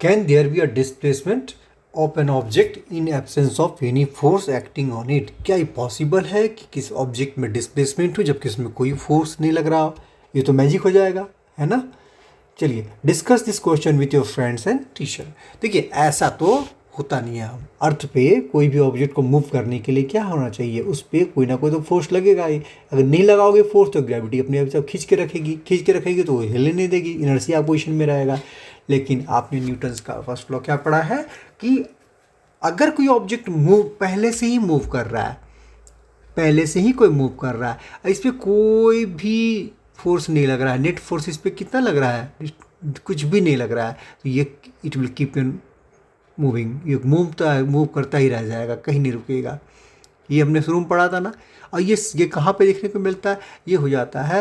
Can there be a displacement of an object in absence of any force acting on it? क्या ये possible है कि किस object में डिस्प्लेसमेंट हो जबकि इसमें कोई फोर्स नहीं लग रहा हो? ये तो मैजिक हो जाएगा, है ना। चलिए discuss this question with your friends and teacher. देखिए ऐसा तो होता नहीं है। हम अर्थ पे कोई भी ऑब्जेक्ट को मूव करने के लिए क्या होना चाहिए, उस पर कोई ना कोई तो फोर्स लगेगा ही। अगर नहीं लगाओगे फोर्स तो ग्रेविटी अपने आप से खींच के रखेगी तो वो हिलने नहीं देगी, इनर्शिया पोजीशन में रहेगा। लेकिन आपने न्यूटन्स का फर्स्ट लॉ क्या पढ़ा है कि अगर कोई ऑब्जेक्ट पहले से ही मूव कर रहा है, पहले से ही कोई मूव कर रहा है, इस पर कोई भी फोर्स नहीं लग रहा है, नेट फोर्स इस पर कितना लग रहा है, कुछ भी नहीं लग रहा है, तो ये it will keep on moving, ये मूव करता ही रह जाएगा, कहीं नहीं रुकेगा। ये हमने शुरू में पढ़ा था ना। और ये कहाँ पे देखने को मिलता है? ये हो जाता है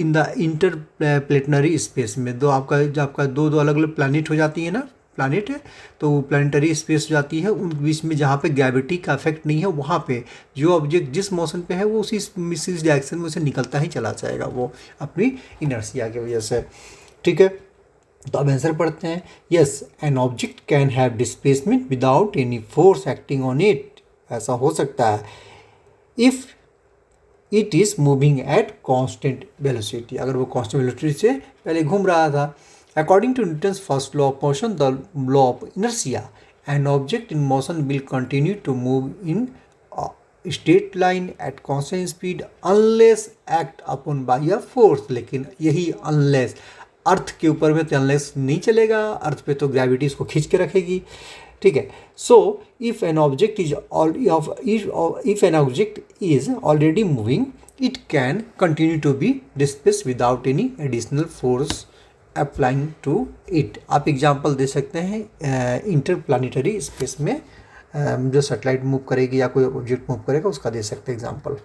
इन द इंटर प्लेटनरी स्पेस में। जो आपका दो अलग अलग प्लैनेट हो जाती है ना, प्लैनेट है तो वो प्लानिटरी स्पेस हो जाती है, उन बीच में जहाँ पे ग्रेविटी का इफेक्ट नहीं है, वहाँ पे जो ऑब्जेक्ट जिस मोशन पे है वो उसी डायरेक्शन में उसे निकलता ही चला जाएगा, वो अपनी इनर्शिया की वजह से। ठीक है, तो अब आंसर पढ़ते हैं। Yes, an object can have displacement without any force acting on it. ऐसा हो सकता है if it is moving at constant velocity, अगर वो कांस्टेंट वेलोसिटी से पहले घूम रहा था। According to Newton's first law of motion, the law of inertia, an object in motion will continue to move in straight line at constant speed unless act upon by a force. लेकिन यही unless, अर्थ के ऊपर में तो unless नहीं चलेगा, अर्थ पे तो ग्रेविटी इसको खींच के रखेगी। ठीक है, so if an object is already moving, it can continue to be displace without any additional force applying to it. आप एग्जांपल दे सकते हैं इंटरप्लानिटरी स्पेस में जो सैटेलाइट मूव करेगी या कोई ऑब्जेक्ट मूव करेगा उसका दे सकते हैं एग्जांपल।